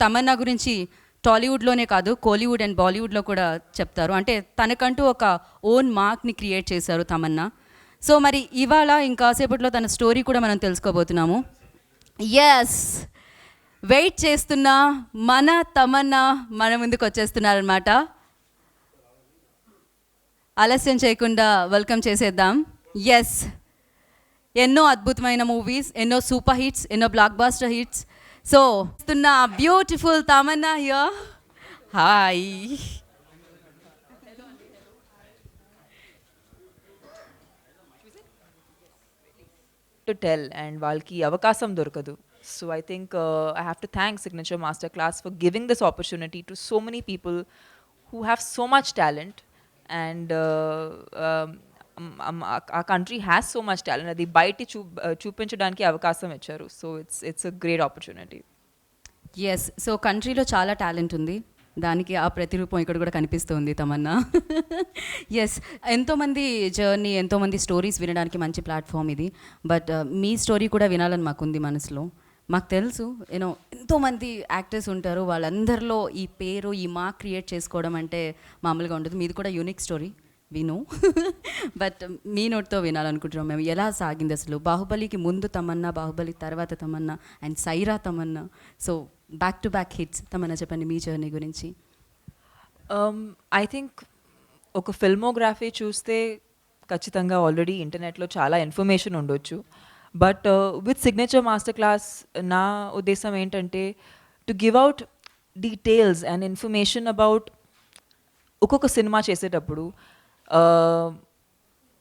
తమన్నా గురించి టాలీవుడ్లోనే కాదు కోలీవుడ్ అండ్ బాలీవుడ్లో కూడా చెప్తారు. అంటే తనకంటూ ఒక ఓన్ మార్క్ని క్రియేట్ చేశారు తమన్నా. సో మరి ఇవాళ ఇంకాసేపట్లో తన స్టోరీ కూడా మనం తెలుసుకోబోతున్నాము. ఎస్, వెయిట్ చేస్తున్న మన తమన్నా మన ముందుకు వచ్చేస్తున్నారనమాట. ఆలస్యం చేయకుండా వెల్కమ్ చేసేద్దాం. ఎస్, ఎన్నో అద్భుతమైన మూవీస్, ఎన్నో సూపర్ హిట్స్, ఎన్నో బ్లాక్ బాస్టర్ హిట్స్. సో ఇస్తున్న beautiful Tamannaah here. Hi. to tell and వాళ్ళకి అవకాశం దొరకదు. So I think I have to thank Signature Masterclass for giving this opportunity to so many people who have so much talent, and our country has so much talent. అది బయట చూపించడానికి అవకాశం ఇచ్చారు. So it's a great opportunity. Yes, so కంట్రీలో చాలా talent ఉంది, దానికి ఆ ప్రతిరూపం ఇక్కడ కూడా కనిపిస్తుంది తమన్నా. ఎస్, ఎంతోమంది జర్నీ, ఎంతోమంది స్టోరీస్ వినడానికి మంచి ప్లాట్ఫామ్ ఇది. బట్ మీ స్టోరీ కూడా వినాలని మాకుంది మనసులో. మాకు తెలుసు ఎంతోమంది యాక్టర్స్ ఉంటారు, వాళ్ళందరిలో ఈ పేరు, ఈ మార్క్ క్రియేట్ చేసుకోవడం అంటే మామూలుగా ఉండదు. మీది కూడా యూనిక్ స్టోరీ విను. బట్ మీ నోట్తో వినాలనుకుంటున్నాం మేము. ఎలా సాగింది అసలు? బాహుబలికి ముందు తమన్నా, బాహుబలి తర్వాత Tamannaah, and Sye Raa Tamannaah. So back to back hits. Tamannaah చెప్పండి మీ జర్నీ గురించి. ఐ థింక్ ఒక ఫిల్మోగ్రఫీ చూస్తే ఖచ్చితంగా ఆల్రెడీ ఇంటర్నెట్లో చాలా ఇన్ఫర్మేషన్ ఉండొచ్చు. But with signature master class నా ఉద్దేశం ఏంటంటే to give out details and information about ఒక్కొక్క సినిమా చేసేటప్పుడు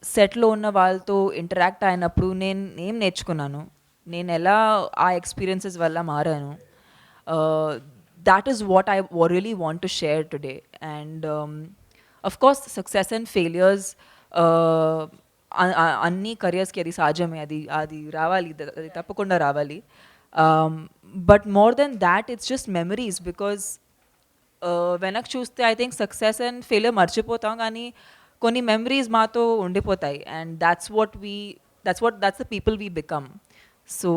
సెట్లో ఉన్న వాళ్ళతో ఇంటరాక్ట్ అయినప్పుడు నేను ఏం నేర్చుకున్నాను, నేను ఎలా ఆ ఎక్స్పీరియన్సెస్ వల్ల మారాను, that is what I really want to share today. And of course success and failures అన్ని careers కి అది సహజమే, అది రావాలి, అది తప్పకుండా రావాలి. But more than that it's just memories, because వెనక్కి చూస్తే I think success and failure మర్చిపోతాం, కానీ కొన్ని మెమరీస్ మాతో ఉండిపోతాయి. And that's the people we become. So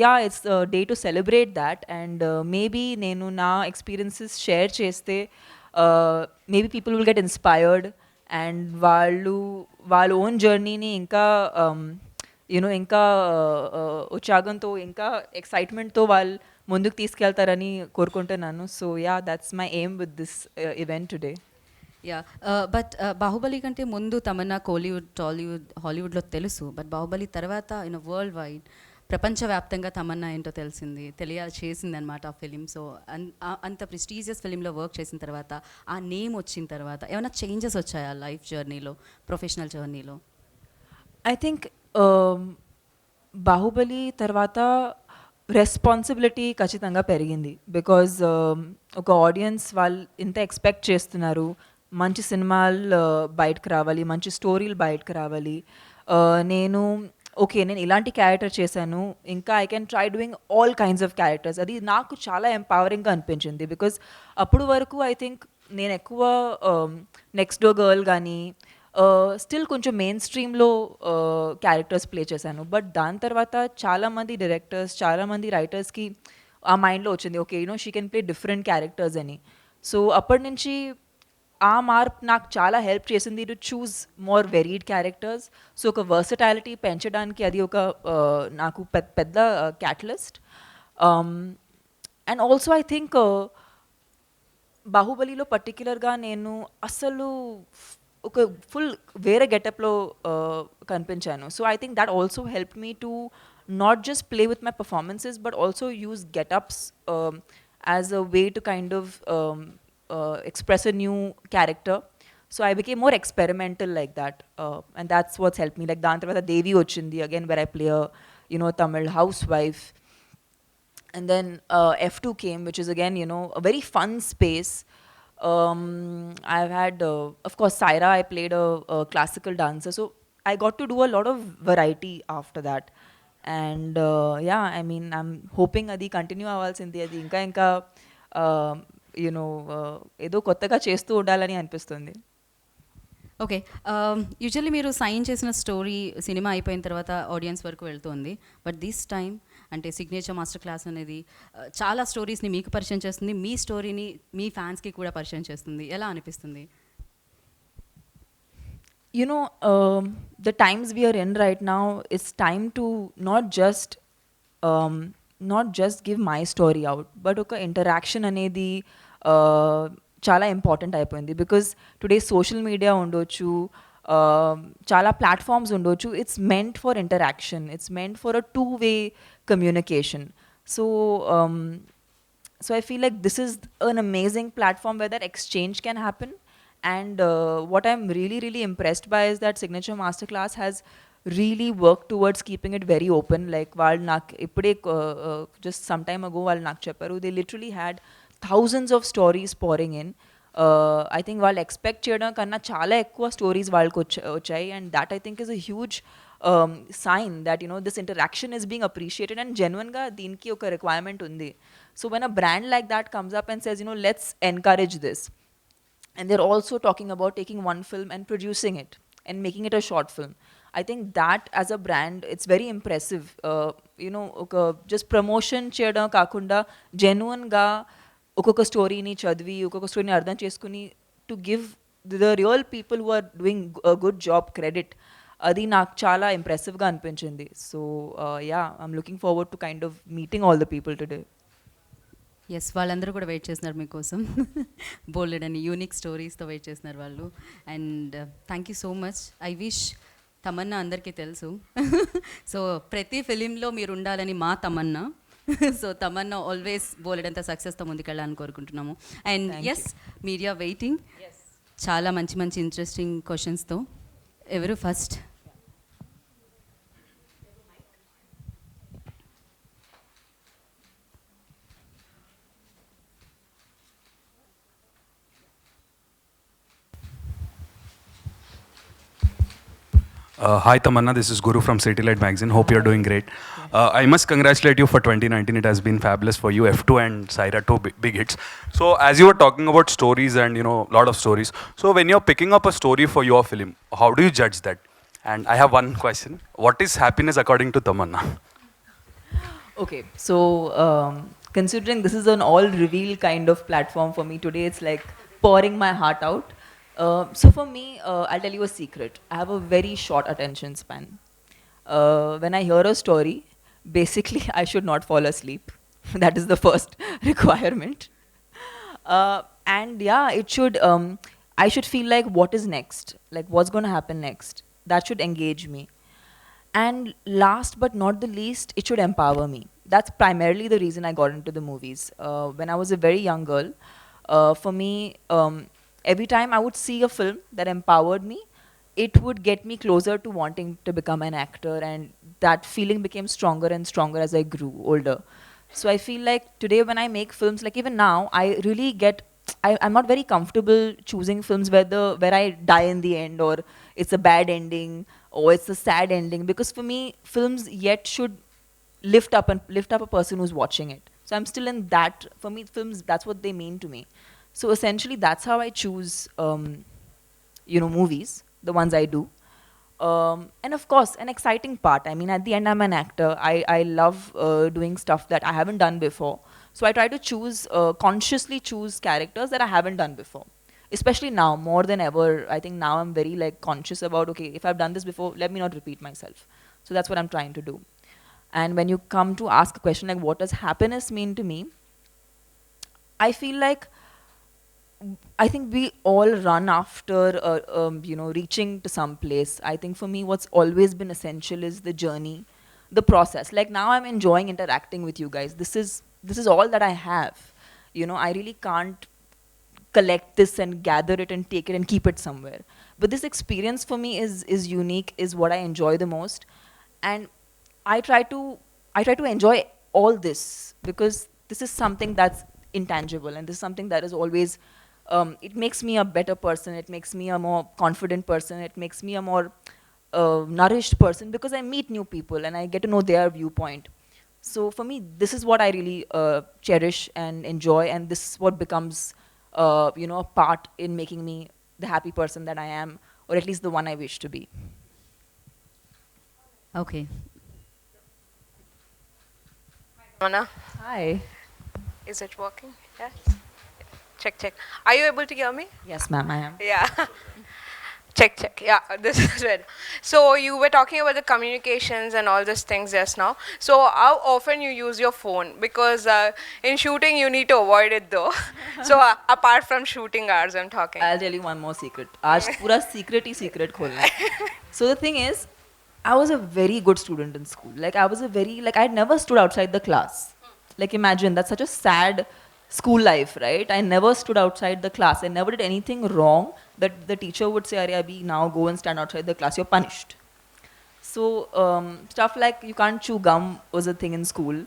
yeah, it's a day to celebrate that. And maybe నేను నా experiences share చేస్తే maybe people will get inspired, and వాళ్ళ ఓన్ జర్నీని ఇంకా ఇంకా ఉత్సాహంతో, ఇంకా ఎక్సైట్మెంట్తో వాళ్ళు ముందుకు తీసుకెళ్తారని కోరుకుంటున్నాను. So yeah, that's my aim with this event today. Yeah, but Baahubali కంటే ముందు తమన్నా కోలీవుడ్, టాలీవుడ్, హాలీవుడ్లో తెలుసు. బట్ బాహుబలి తర్వాత వరల్డ్ వైడ్, ప్రపంచవ్యాప్తంగా తమన్నా ఏంటో చేసింది అనమాట ఆ ఫిలిం. సో అంత ప్రెస్టీజియస్ ఫిలింలో వర్క్ చేసిన తర్వాత, ఆ నేమ్ వచ్చిన తర్వాత ఏమైనా చేంజెస్ వచ్చాయా లైఫ్ జర్నీలో, ప్రొఫెషనల్ జర్నీలో? ఐ థింక్ బాహుబలి తర్వాత రెస్పాన్సిబిలిటీ ఖచ్చితంగా పెరిగింది. బికాజ్ ఒక ఆడియన్స్ వాళ్ళు ఇంత ఎక్స్పెక్ట్ చేస్తున్నారు, మంచి సినిమాలు బయటకు రావాలి, మంచి స్టోరీలు బయటకు రావాలి. నేను ఇలాంటి క్యారెక్టర్ చేశాను, ఇంకా I can try doing all kinds of characters. అది నాకు చాలా ఎంపవరింగ్గా అనిపించింది. బికాజ్ అప్పుడు వరకు ఐ థింక్ నేను ఎక్కువ నెక్స్ట్ డోర్ గర్ల్ కానీ స్టిల్ కొంచెం మెయిన్ స్ట్రీమ్లో క్యారెక్టర్స్ ప్లే చేశాను. బట్ దాని తర్వాత చాలామంది డైరెక్టర్స్, చాలామంది రైటర్స్కి ఆ మైండ్లో వచ్చింది, she can play different characters అని. సో అప్పటి నుంచి ఆ మార్పు నాకు చాలా హెల్ప్ చేసింది to choose more varied characters. So ఒక వర్సటాలిటీ పెంచడానికి అది ఒక నాకు పెద్ద catalyst. And also I think బాహుబలిలో పర్టిక్యులర్గా నేను అసలు ఒక ఫుల్ వేరే గెటప్లో కనిపించాను. So I think that also help me to not just play with my performances, but also use getups as a way to kind of express a new character. So I became more experimental like that, and that's what's helped me. Like dan tarvata Devi ochindi again, where I play a Tamil housewife, and then F2 came, which is again a very fun space. I've had of course Saira, I played a classical dancer, so I got to do a lot of variety after that. And yeah, I mean I'm hoping adi continue avalsindi, adi inka ఏదో కొత్తగా చేస్తూ ఉండాలని అనిపిస్తుంది. Okay, usually మీరు sign చేసిన story cinema అయిపోయిన తర్వాత audience వరకు వెళ్తుంది. బట్ దిస్ టైమ్ అంటే సిగ్నేచర్ మాస్టర్ క్లాస్ అనేది చాలా స్టోరీస్ని మీకు పరిచయం చేస్తుంది, మీ స్టోరీని మీ ఫ్యాన్స్కి కూడా పరిచయం చేస్తుంది. ఎలా అనిపిస్తుంది? You know, the times we are in right now, it's time to um, not just give my story out, but oka interaction anedi చాలా ఇంపార్టెంట్ అయిపోయింది. బికాస్ టుడే సోషల్ మీడియా ఉండొచ్చు, చాలా ప్లాట్ఫామ్స్ ఉండొచ్చు. It's meant for interaction, it's meant for a two way communication. So so I feel like this is an amazing platform where that exchange can happen. And what I'm really impressed by is that Signature Masterclass has really worked towards keeping it very open. Like వాళ్ళు నాకు ఇప్పుడే just some time ago వాళ్ళు నాకు చెప్పారు, they literally had thousands of stories pouring in. I think వాళ్ళు expect చేయడం కన్నా చాలా ఎక్కువ స్టోరీస్ వాళ్ళకి వచ్చాయి. And that I think is a huge sign that, you know, this interaction is being appreciated and genuine ga deenki oka requirement undi. So when a brand like that comes up and says, you know, let's encourage this, and they're also talking about taking one film and producing it and making it a short film, I think that as a brand it's very impressive. You know, oka just promotion cheyadam kakunda genuine ga okoka story ni chadvi okoka story ni ardham cheskuni to give the real people who are doing a good job credit. అది నాకు చాలా ఇంప్రెసివ్గా అనిపించింది. So yeah, I'm looking forward to kind of meeting all the people today. Yes, వాళ్ళందరూ కూడా wait చేస్తున్నారు మీకోసం. బోల్డ్ అని యూనిక్ స్టోరీస్తో వెయిట్ చేస్తున్నారు వాళ్ళు. And thank you so much. I wish Tamannaah అందరికీ తెలుసు. సో ప్రతి ఫిలింలో మీరు ఉండాలని మా తమన్నా. సో తమన్నా ఆల్వేస్ బోలెడంత సక్సెస్తో ముందుకెళ్ళాలని కోరుకుంటున్నాము. అండ్ ఎస్, మీడియా వెయిటింగ్ చాలా మంచి మంచి ఇంట్రెస్టింగ్ క్వశ్చన్స్తో. ఎవరు first? Hi Tamanna, this is Guru from City Light Magazine. Hope you're doing great. I must congratulate you for 2019. It has been fabulous for you. F2 and Saira, two big hits. So as you were talking about stories and, you know, lot of stories. So when you're picking up a story for your film, how do you judge that? And I have one question. What is happiness according to Tamanna? Okay, so considering this is an all reveal kind of platform for me today, it's like pouring my heart out. So for me, I'll tell you a secret. I have a very short attention span. When I hear a story, basically I should not fall asleep. That is the first requirement. And yeah, I should feel like what is next, like what's going to happen next. That should engage me. And last but not the least, it should empower me. That's primarily the reason I got into the movies. When I was a very young girl, for me, every time I would see a film that empowered me, it would get me closer to wanting to become an actor, and that feeling became stronger and stronger as I grew older. So I feel like today when I make films, like even now, I really I'm not very comfortable choosing films where I die in the end, or it's a bad ending, or it's a sad ending, because for me, films yet should lift up a person who's watching it. So I'm still in that. For me, films, that's what they mean to me. So essentially, that's how I choose, you know, movies, the ones I do. And of course, an exciting part. I mean, at the end, I'm an actor. I love doing stuff that I haven't done before. So I try to consciously choose characters that I haven't done before. Especially now, more than ever, I think now I'm very like conscious about, okay, if I've done this before, let me not repeat myself. So that's what I'm trying to do. And when you come to ask a question like, what does happiness mean to me? I feel like, I think we all run after, you know, reaching to some place. I think for me, what's always been essential is the journey, the process. Like now, I'm enjoying interacting with you guys. This is all that I have. You know, I really can't collect this and gather it and take it and keep it somewhere. But this experience for me is unique, is what I enjoy the most, and I try to enjoy all this because this is something that's intangible, and this is something that is always. It makes me a better person. It makes me a more confident person. It makes me a more nourished person because I meet new people and I get to know their viewpoint. So for me, this is what I really cherish and enjoy, and this is what becomes, you know, a part in making me the happy person that I am, or at least the one I wish to be. Okay. Tamanna, Hi. is it working? Yes. Check, check. Are you able to hear me? Yes, ma'am, I am. Yeah. Check, check. Yeah, this is it. So you were talking about the communications and all these things just now. So how often you use your phone? Because in shooting you need to avoid it though. So apart from shooting hours, I'm talking. I'll tell you one more secret. आज पूरा secret ही secret खोलना है. So the thing is, I was a very good student in school. Like I was a very like I never stood outside the class. Like imagine that's such a sad school life, right? I never stood outside the class. I never did anything wrong that the teacher would say, "Arey, Abhi, now go and stand outside the class. You're punished." So stuff like you can't chew gum was a thing in school.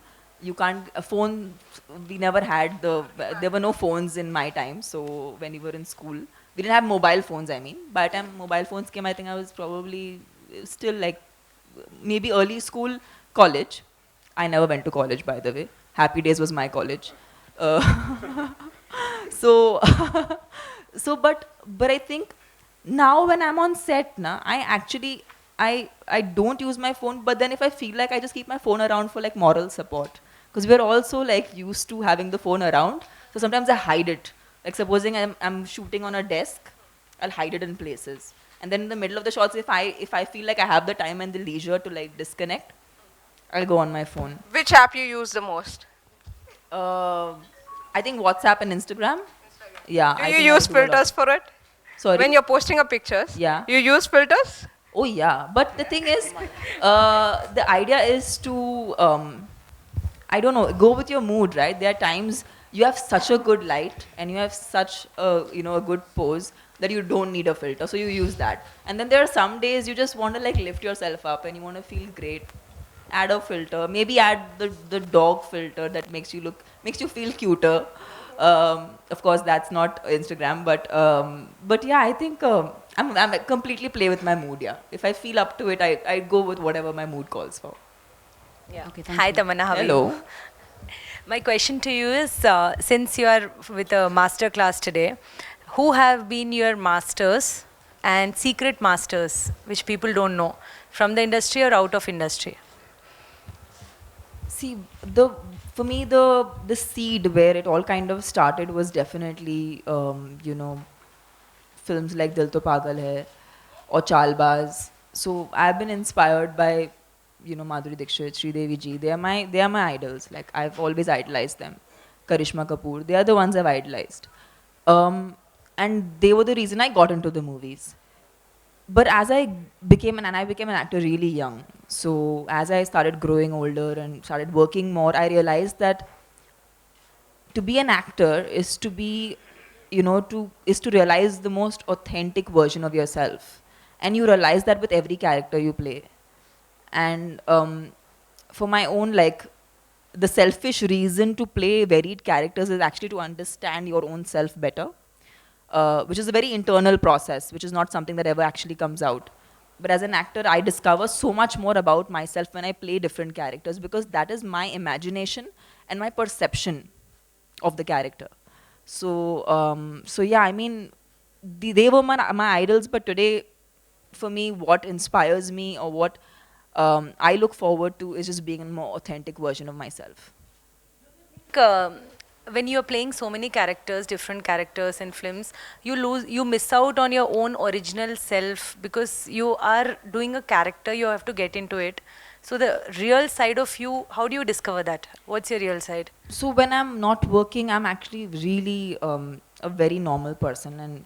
You can't a phone. We never had there were no phones in my time. So when we were in school, we didn't have mobile phones. I mean, by the time mobile phones came, I think I was probably still like maybe early school, college. I never went to college, by the way. Happy Days was my college. Uh, so but I think now when I'm on set na I actually I don't use my phone, but then if I feel like I just keep my phone around for like moral support, because we're also like used to having the phone around, so sometimes I hide it. Like supposing I'm shooting on a desk, I'll hide it in places, and then in the middle of the shots, if I feel like I have the time and the leisure to like disconnect, I'll go on my phone. Which app you use the most? uh, I think WhatsApp and Instagram. Yeah. Do I you think I use do a lot. filters for it? Sorry. When you're posting up pictures? Yeah. You use filters? Oh yeah, but the thing is, the idea is to, I don't know, go with your mood, right? There are times you have such a good light and you have such a, a good pose that you don't need a filter, so you use that. And then there are some days you just want to like lift yourself up and you want to feel great. Add a filter, maybe add the dog filter that makes you feel cuter. Of course, that's not Instagram, but yeah, I think I'm completely play with my mood. Yeah, if I feel up to it, I go with whatever my mood calls for. Yeah. Okay, thank Hi, you. Tamanna. How are Hello. you? My question to you is, since you are with a master class today, who have been your masters and secret masters, which people don't know, from the industry or out of industry? See, for me the seed where it all kind of started was definitely films like Dil To Pagal Hai or Chalbaz. So I've been inspired by Madhuri Dixit, Sridevi ji. They are my idols. Like I've always idolized them. Karishma Kapoor. They are the ones I've idolized. And they were the reason I got into the movies. But as I became an actor really young. So as I started growing older and started working more, I realized that to be an actor is to be, is to realize the most authentic version of yourself, and you realize that with every character you play. And for my own the selfish reason to play varied characters is actually to understand your own self better, which is a very internal process, which is not something that ever actually comes out. But as an actor, I discover so much more about myself when I play different characters, because that is my imagination and my perception of the character. So yeah, I mean, they were my idols, but today, for me, what inspires me or what I look forward to is just being a more authentic version of myself. When you're playing so many characters, different characters in films, you miss out on your own original self because you are doing a character, you have to get into it. So the real side of you, how do you discover that? What's your real side? So when I'm not working, I'm actually really a very normal person, and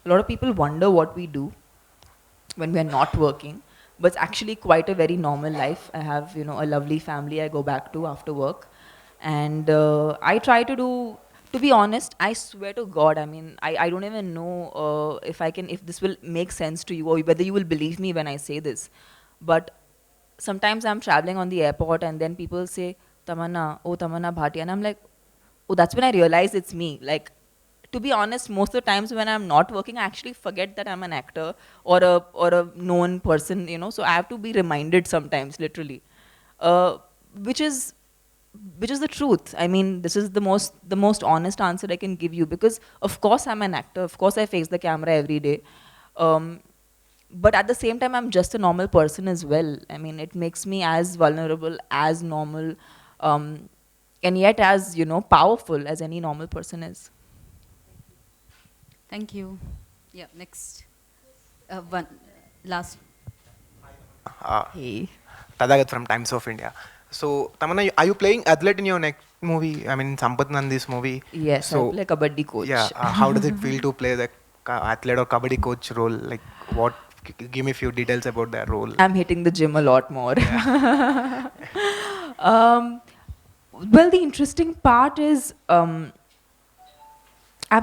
a lot of people wonder what we do when we're not working. But it's actually quite a very normal life. I have a lovely family I go back to after work, and I try to do. To be honest, I swear to God, I mean, I don't even know if this will make sense to you or whether you will believe me when I say this, but sometimes I'm traveling on the airport and then people say, Tamanna, oh Tamanna Bhatia. And I'm like, oh, that's when I realize it's me. Like, to be honest, most of the times when I'm not working, I actually forget that I'm an actor or a known person, So I have to be reminded sometimes, literally, which is the truth. I mean, this is the most honest answer I can give you, because of course I'm an actor. Of course I face the camera every day. But at the same time, I'm just a normal person as well. I mean, it makes me as vulnerable, as normal. and yet as, you know, powerful as any normal person is. Thank you. Yeah, next. One last. Hey. Tadagat from Times of India. So, Tamanna, are you playing athlete in your next movie? I mean, Sampath Nandi's movie. Yes, So, I play kabaddi coach. yeah, how does it feel to play the athlete or kabaddi coach role? Like, what? Give me a few details about that role. I'm hitting the gym a lot more. um, well, the interesting part is I've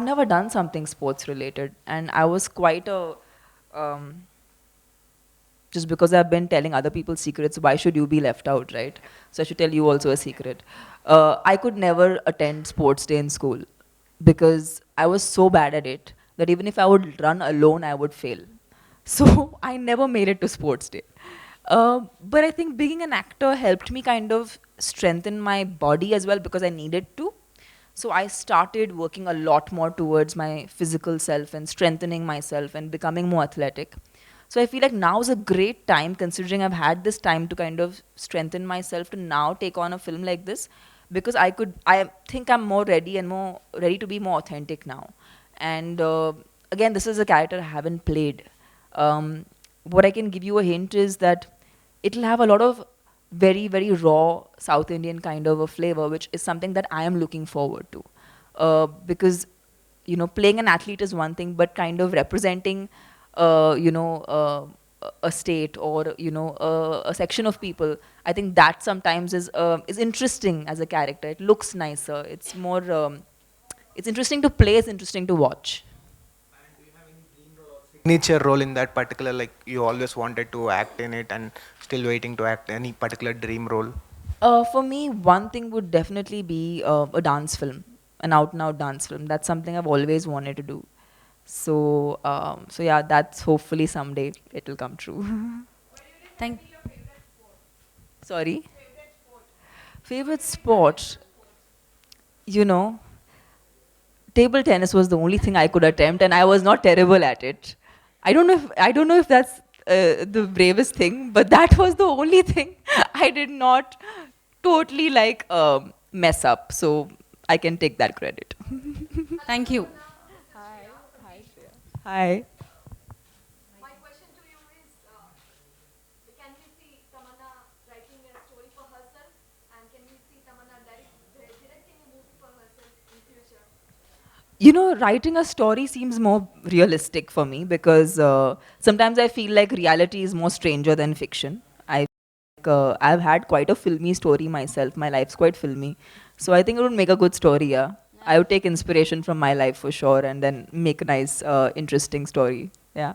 never done something sports related, and I was quite a just because I've been telling other people's secrets, why should you be left out, right? So I should tell you also a secret. I could never attend sports day in school because I was so bad at it that even if I would run alone, I would fail. So I never made it to sports day. But I think being an actor helped me kind of strengthen my body as well because I needed to. So I started working a lot more towards my physical self and strengthening myself and becoming more athletic. So I feel like now is a great time, considering I've had this time to kind of strengthen myself to now take on a film like this, because I think I'm more ready and more ready to be more authentic now. And again, this is a character I haven't played. What I can give you a hint is that it'll have a lot of very, very raw South Indian kind of a flavor, which is something that I am looking forward to. Because, you know, playing an athlete is one thing, but kind of representing, a state or, you know, a section of people, I think that sometimes is interesting as a character. It looks nicer. It's more, it's interesting to play, it's interesting to watch. Signature role in that particular, like, you always wanted to act in it and still waiting to act any particular dream role? For me, one thing would definitely be a dance film, an out-and-out dance film. That's something I've always wanted to do. So yeah, that's hopefully someday it'll come true. Thank. Sorry. Favorite sport? You know, table tennis was the only thing I could attempt, and I was not terrible at it. I don't know if that's the bravest thing, but that was the only thing I did not totally like mess up. So I can take that credit. Thank you. Hi. My question to you is, can we see Tamanna writing a story for herself, and can we see Tamanna directing a movie for herself in future? You know, writing a story seems more realistic for me because sometimes I feel like reality is more stranger than fiction. I've had quite a filmy story myself. My life's quite filmy, so I think it would make a good story. Yeah, I would take inspiration from my life for sure, and then make a nice, interesting story. Yeah.